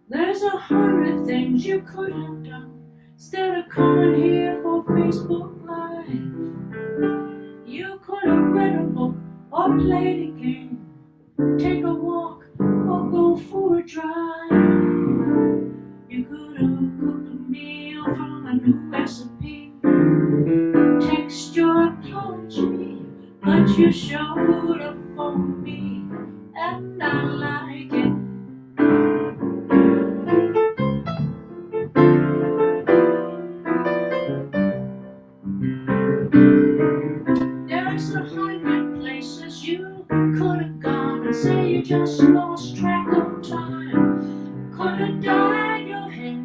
There's 100 things you could have done instead of coming here for Facebook Live. You could have read a book or played a game, take a walk or go for a drive. You could have cooked a meal from a new recipe, text your apology, but you showed up for me, and I like it. There's 100 places you could have gone and say you just lost track of time. Could have dyed your hair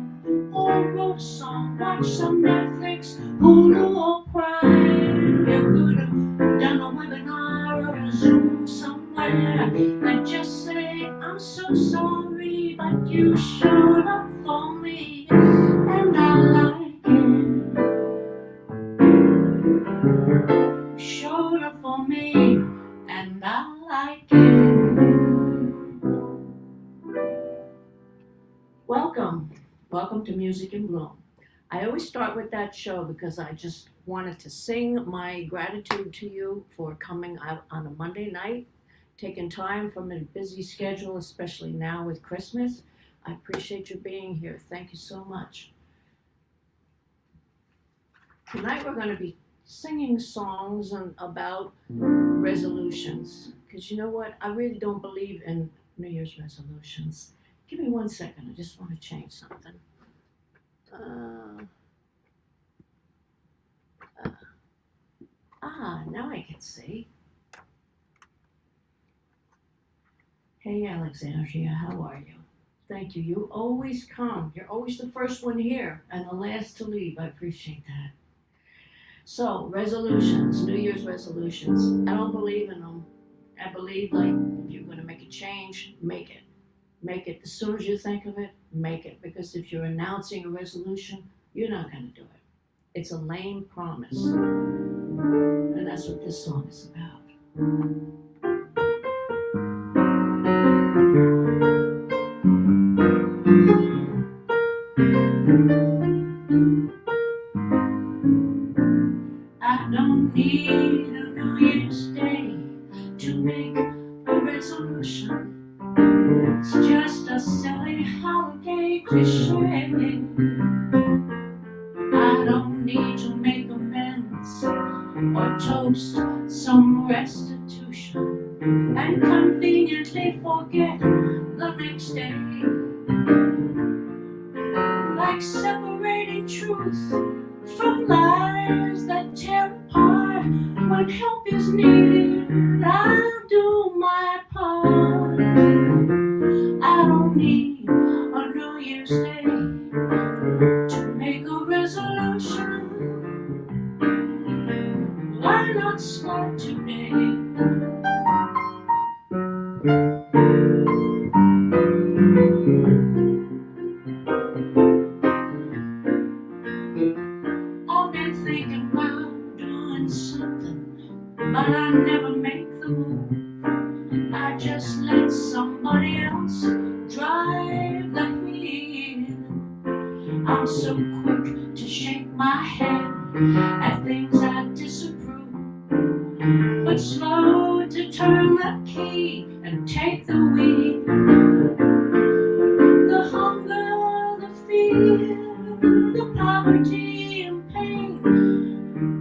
or wrote a song, watched some Netflix, Hulu or Prime. You could have done a webinar or a Zoom somewhere and just say, I'm so sorry, but you showed up for me, and I like it. Showed up for me, and I like it. Welcome to Music in Bloom. I always start with that show because I just wanted to sing my gratitude to you for coming out on a Monday night, taking time from a busy schedule, especially now with Christmas. I appreciate you being here. Thank you so much. Tonight we're going to be singing songs about resolutions, because you know what, I really don't believe in New Year's resolutions. Give me 1 second, I just want to change something. Now I can see. Hey Alexandria, how are you? Thank you. You always come. You're always the first one here and the last to leave. I appreciate that. So, resolutions, New Year's resolutions. I don't believe in them. I believe, like, if you're going to make a change, make it. Make it. As soon as you think of it, make it. Because if you're announcing a resolution, you're not going to do it. It's a lame promise. And that's what this song is about. I don't need a New Year's Day to make a resolution. It's just a silly holiday cliche. I don't need to make amends or toast some restitution and conveniently forget the next day. Like separating truth from lies that tear apart when help is needed, I'll do my part. I don't need a New Year's Day to make a resolution. Why not start today? I've been thinking about doing something, but I never make the move. I just let somebody else drive the wheel. I'm so quick to shake my head at things I disapprove, but slow to turn the key and take the wheel. The hunger, the fear, the poverty and pain,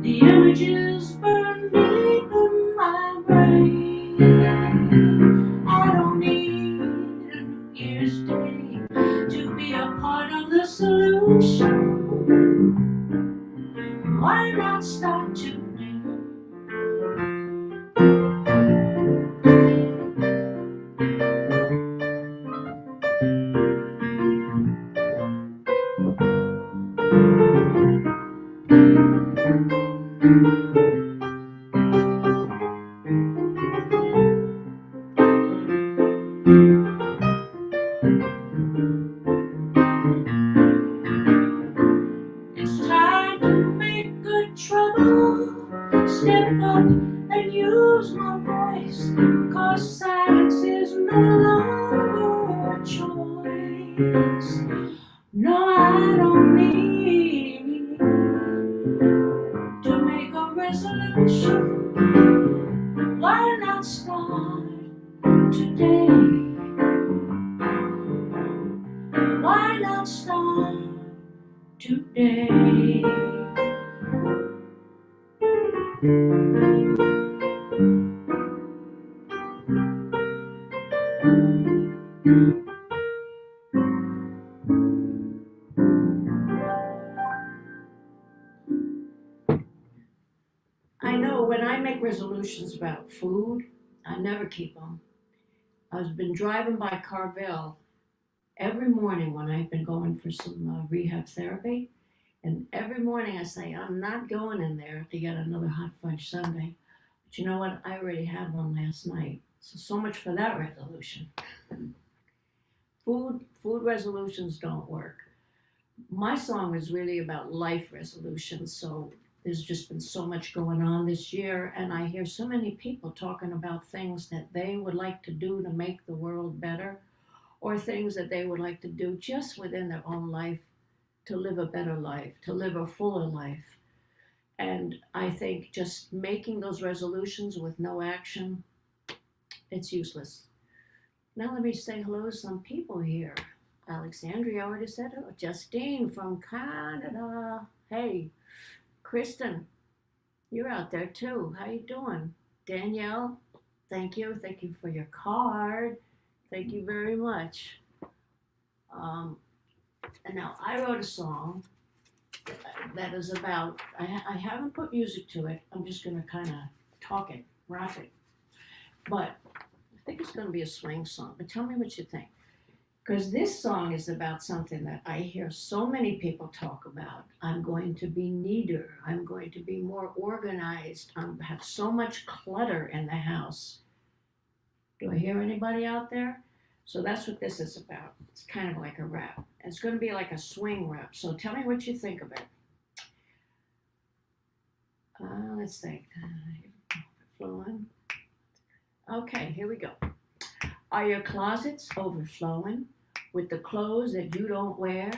the images burn deep in my brain. I don't need a this day to be a part of the solution. Why not start today? It's time to make good trouble. Step up and use my voice, 'cause silence is no longer a choice. No, I don't need to make a resolution. Why not start today? Why not start today? I know when I make resolutions about food, I never keep them. I've been driving by Carvel every morning when I've been going for some rehab therapy. And every morning I say, I'm not going in there to get another hot fudge sundae. But you know what? I already had one last night. So much for that resolution. Food resolutions don't work. My song is really about life resolutions. So there's just been so much going on this year, and I hear so many people talking about things that they would like to do to make the world better, or things that they would like to do just within their own life to live a better life, to live a fuller life. And I think just making those resolutions with no action, it's useless. Now let me say hello to some people here. Alexandria already said hello. Justine from Canada. Hey, Kristen, you're out there too. How you doing? Danielle, thank you. Thank you for your card. Thank you very much. And now I wrote a song that is about, I haven't put music to it. I'm just going to kind of talk it, rap it. But I think it's going to be a swing song. But tell me what you think. Because this song is about something that I hear so many people talk about. I'm going to be neater. I'm going to be more organized. I have so much clutter in the house. Do I hear anybody out there? So that's what this is about. It's kind of like a rap. It's going to be like a swing rap. So tell me what you think of it. Let's think. Flowing. Okay, here we go. Are your closets overflowing with the clothes that you don't wear?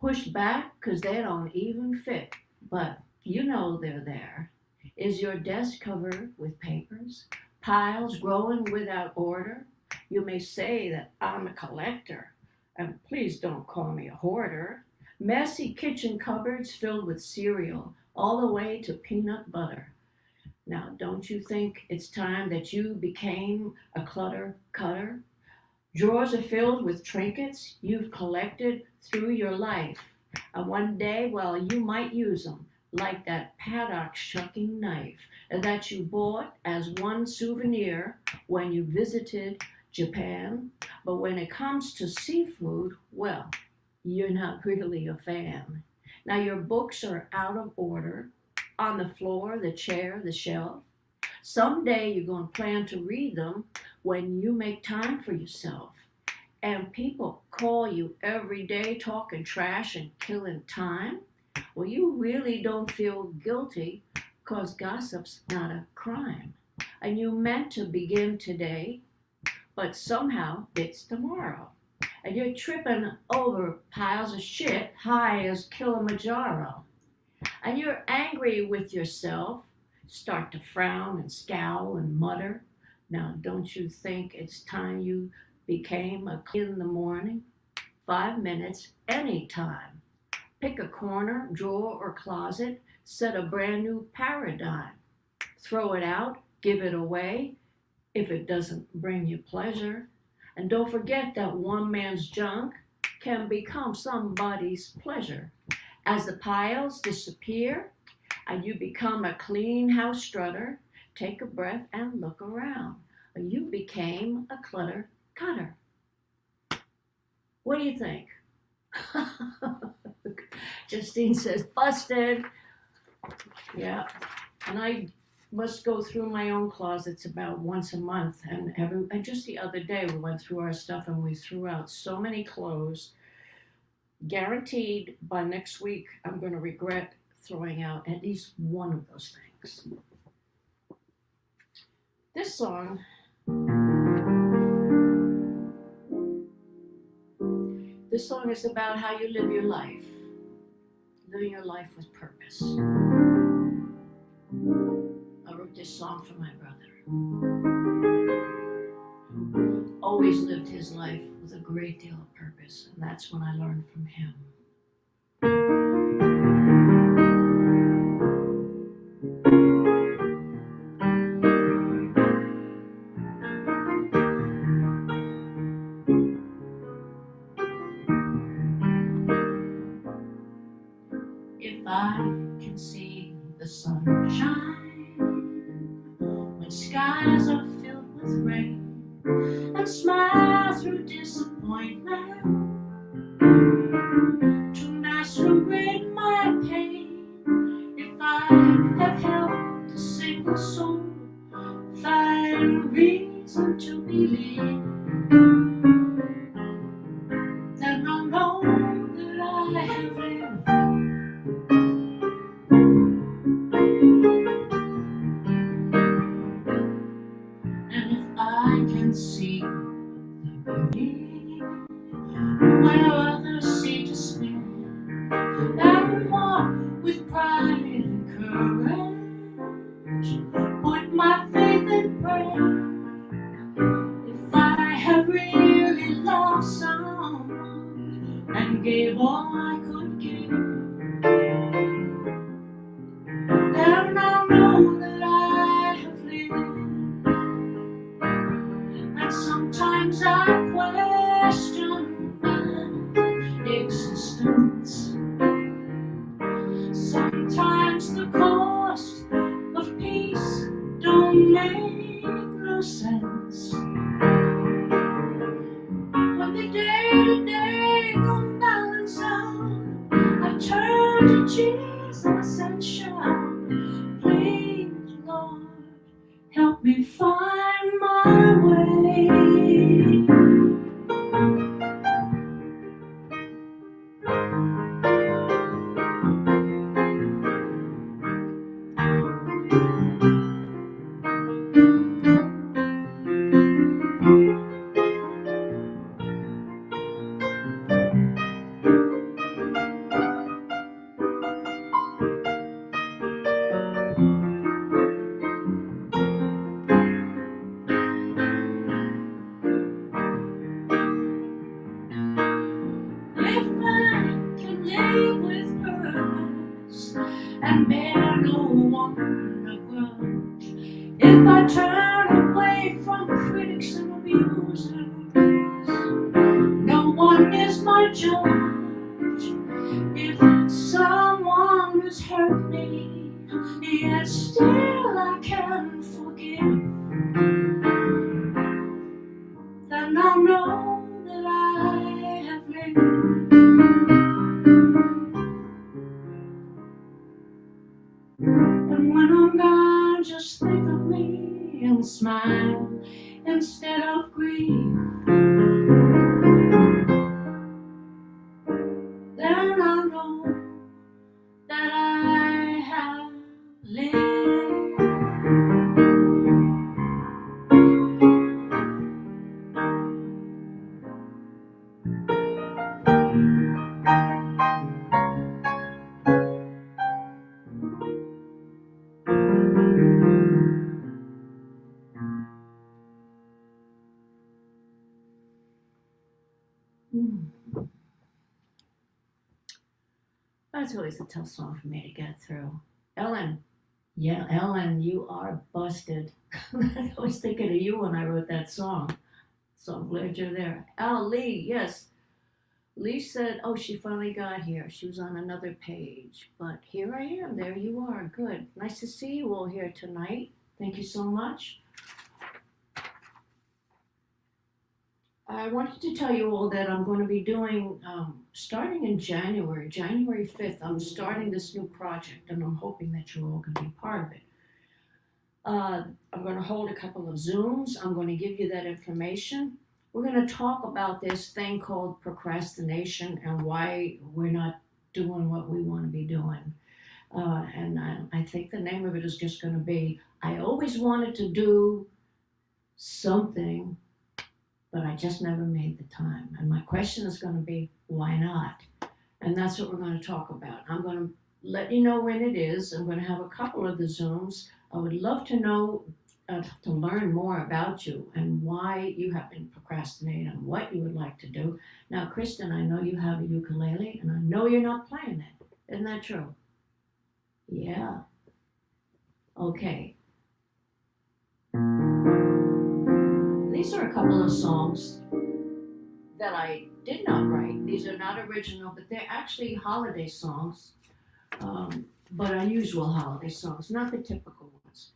Pushed back because they don't even fit, but you know they're there. Is your desk covered with papers? Piles growing without order? You may say that I'm a collector, and please don't call me a hoarder. Messy kitchen cupboards filled with cereal, all the way to peanut butter. Now, don't you think it's time that you became a clutter cutter? Drawers are filled with trinkets you've collected through your life. And one day, well, you might use them, like that paddock shucking knife that you bought as one souvenir when you visited Japan. But when it comes to seafood, well, you're not really a fan. Now, your books are out of order, on the floor, the chair, the shelf. Someday you're going to plan to read them when you make time for yourself. And people call you every day talking trash and killing time. Well, you really don't feel guilty because gossip's not a crime. And you meant to begin today, but somehow it's tomorrow. And you're tripping over piles of shit high as Kilimanjaro. And you're angry with yourself, start to frown and scowl and mutter. Now, don't you think it's time you became a in the morning? 5 minutes, anytime. Pick a corner, drawer, or closet, set a brand new paradigm. Throw it out, give it away if it doesn't bring you pleasure. And don't forget that one man's junk can become somebody's pleasure. As the piles disappear and you become a clean house strutter, take a breath and look around. You became a clutter cutter. What do you think? Justine says, busted. Yeah. And I must go through my own closets about once a month. And just the other day, we went through our stuff and we threw out so many clothes. Guaranteed by next week, I'm going to regret throwing out at least one of those things. This song is about how you live your life. Living your life with purpose. I wrote this song for my brother. Always lived his life with a great deal of purpose, and that's what I learned from him. If I can see the sunshine when skies are filled with rain, and smile through disappointment to masquerade my pain, if I have helped a single soul find reason to believe, then I'll know that I have lived. And if I can see the beauty where others see despair, and walk with pride and courage, put my faith in prayer, if I have really loved someone and gave all I could give, then I'll know that I have lived. And sometimes I question my existence. Sometimes the cost of peace don't make no sense. When the day-to-day don't balance out, I turn to Jesus and shout, please, Lord, help me find my way. If I can live with purpose and bear no one a grudge, if I turn away from critics and abusers, no one is my judge. If someone has hurt me, yet still I can forgive, then I'll know that I have lived. And when I'm gone, just think of me and smile instead of grief. Then I'll know that I have lived. That's always a tough song for me to get through. Ellen. Yeah, Ellen, you are busted. I was thinking of you when I wrote that song. So I'm glad you're there. Oh, Lee, yes. Lee said, oh, she finally got here. She was on another page. But here I am. There you are. Good. Nice to see you all here tonight. Thank you so much. I wanted to tell you all that I'm going to be doing, starting in January 5th, I'm starting this new project, and I'm hoping that you all can be part of it. I'm going to hold a couple of Zooms. I'm going to give you that information. We're going to talk about this thing called procrastination and why we're not doing what we want to be doing. And I think the name of it is just going to be, I always wanted to do something, but I just never made the time. And my question is going to be, why not? And that's what we're going to talk about. I'm going to let you know when it is. I'm going to have a couple of the Zooms. I would love to know, to learn more about you and why you have been procrastinating and what you would like to do. Now, Kristen, I know you have a ukulele, and I know you're not playing it. Isn't that true? Yeah. Okay. These are a couple of songs that I did not write. These are not original, but they're actually holiday songs, but unusual holiday songs, not the typical ones.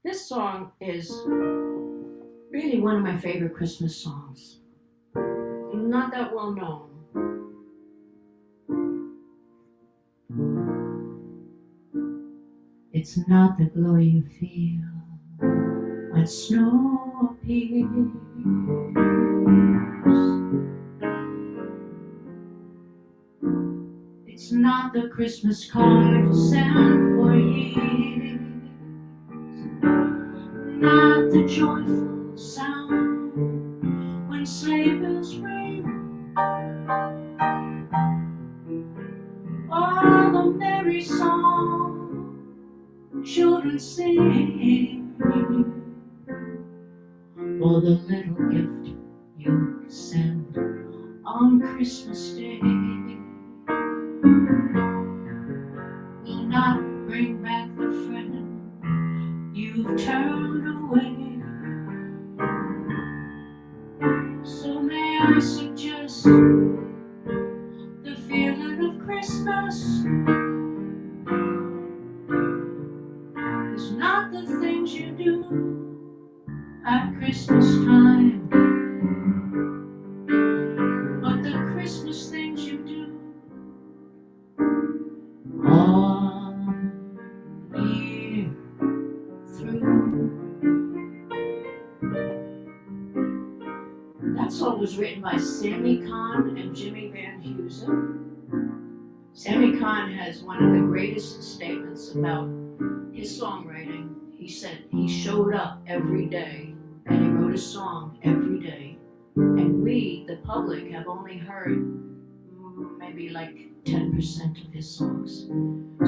This song is really one of my favorite Christmas songs. Not that well known. It's not the glow you feel when snow appears. It's not the Christmas card sent for years. Not the joyful sound when sleigh bells ring, or the merry song children sing, or the little gift you send on Christmas Day will not bring back the friend you've turned away. So may I suggest the feeling of Christmas is not the things you do at Christmas time, but the Christmas things you do all year through. That song was written by Sammy Cahn and Jimmy Van Heusen. Sammy Cahn has one of the greatest statements about his songwriting. He said he showed up every day and he wrote a song every day. And we, the public, have only heard maybe like 10% of his songs.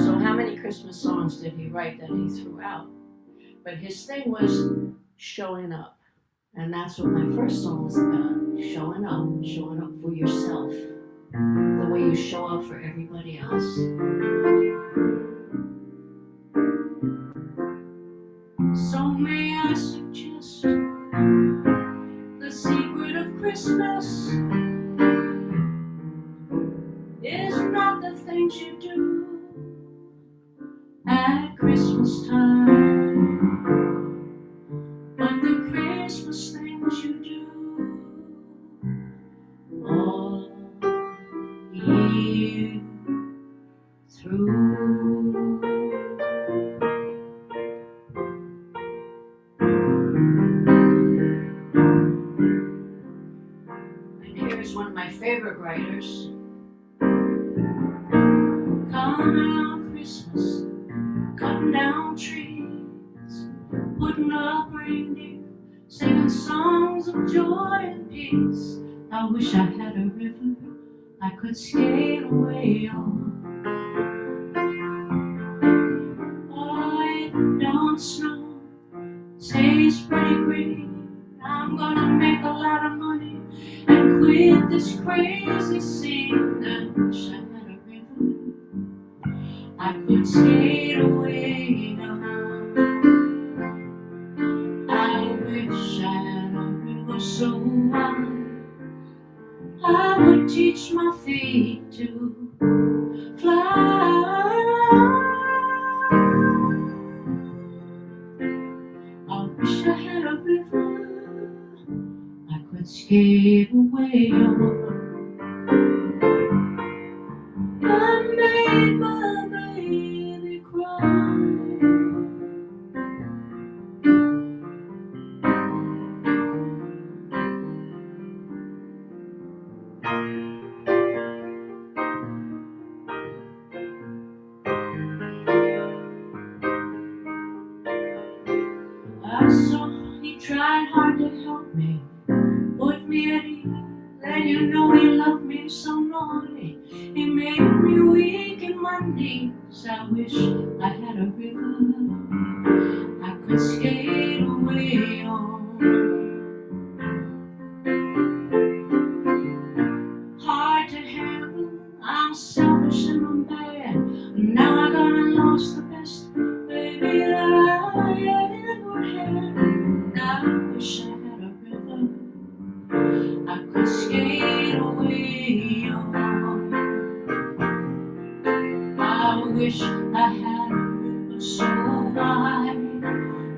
So how many Christmas songs did he write that he threw out? But his thing was showing up. And that's what my first song was about. Showing up for yourself, the way you show up for everybody else. So may I suggest the secret of Christmas is not the things you do at Christmas time, but the Christmas things you do all year through. And here's one of my favorite writers. Coming on Christmas, cutting down trees, putting up reindeer, singing songs of joy and peace. I wish I had a river I could skate away on. Oh, it don't snow, stays pretty green. I'm gonna make a lot of money and quit this crazy scene. I wish I had a river I could skate away on. I wish I had a river so I would teach my feet to fly. I wish I had a river I could skate away on. I made my baby cry. I saw he tried hard to help me, put me at ease, let you know he loved me so naughty. He made me weak in my knees. I wish I had a river I could skate away on. Hard to handle, I'm selfish and I'm bad. Now I got lost the best baby that I ever had. I wish I had a river I could skate away on. I wish I had a river so wide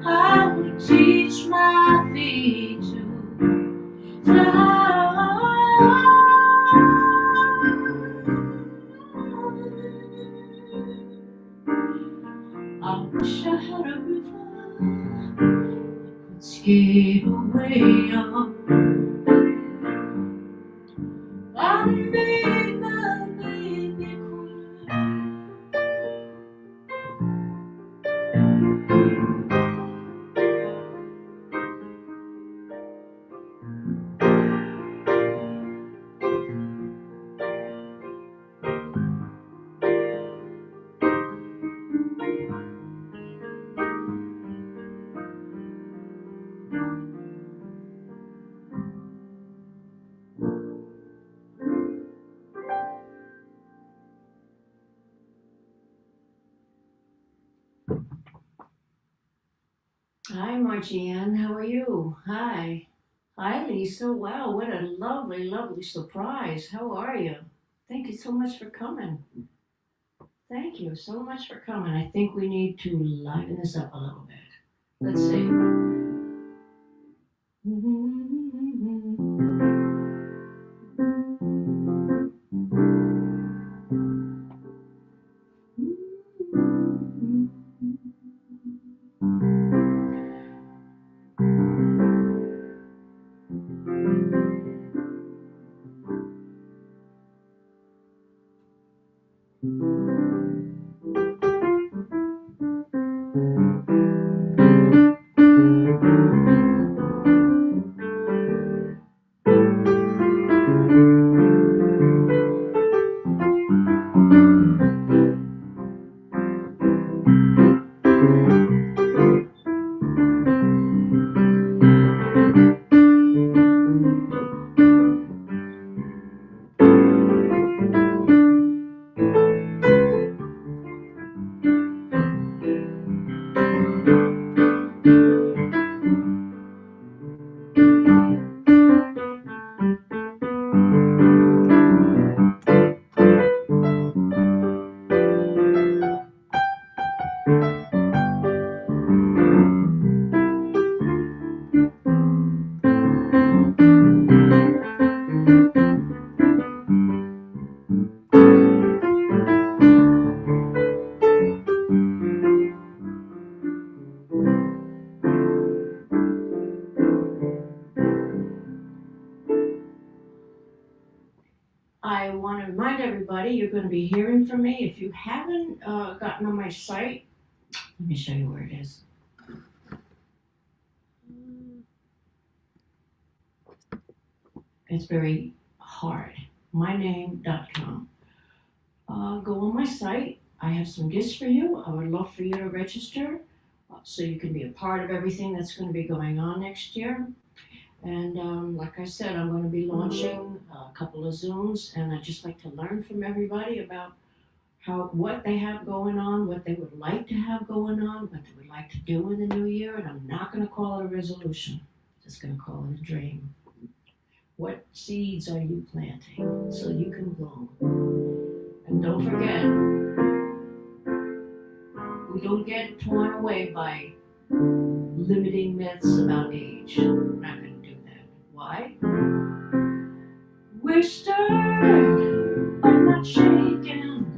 I would teach my feet to fly. I wish I had a river I could skate away on. I made my baby cry. Hi, Margie Ann. How are you? Hi. Hi, Lisa. Wow, what a lovely, lovely surprise. How are you? Thank you so much for coming. Thank you so much for coming. I think we need to liven this up a little bit. Let's see. I want to remind everybody you're going to be hearing from me. If you haven't gotten on my site, let me show you where it is. It's very hard. myname.com. Go on my site. I have some gifts for you. I would love for you to register so you can be a part of everything that's going to be going on next year. And like I said, I'm going to be launching a couple of Zooms, and I'd just like to learn from everybody about what they have going on, what they would like to have going on, what they would like to do in the new year. And I'm not going to call it a resolution. I'm just going to call it a dream. What seeds are you planting so you can bloom? And don't forget, we don't get torn away by limiting myths about age. We're not going to do that. Why? We're stirred, but not shaken.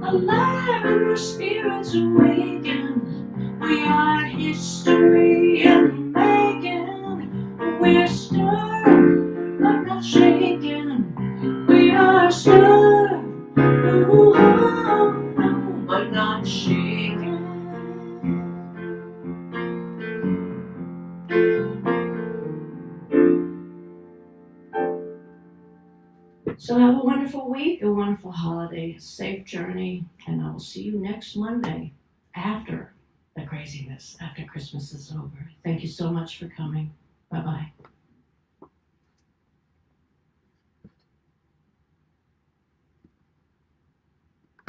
Alive and our spirits awaken. We are history in the making. We're stirred, but not shaken. We are stirred, ooh, but not shaken. So have a wonderful week, a wonderful holiday, a safe journey, and I will see you next Monday after the craziness, after Christmas is over. Thank you so much for coming. Bye-bye.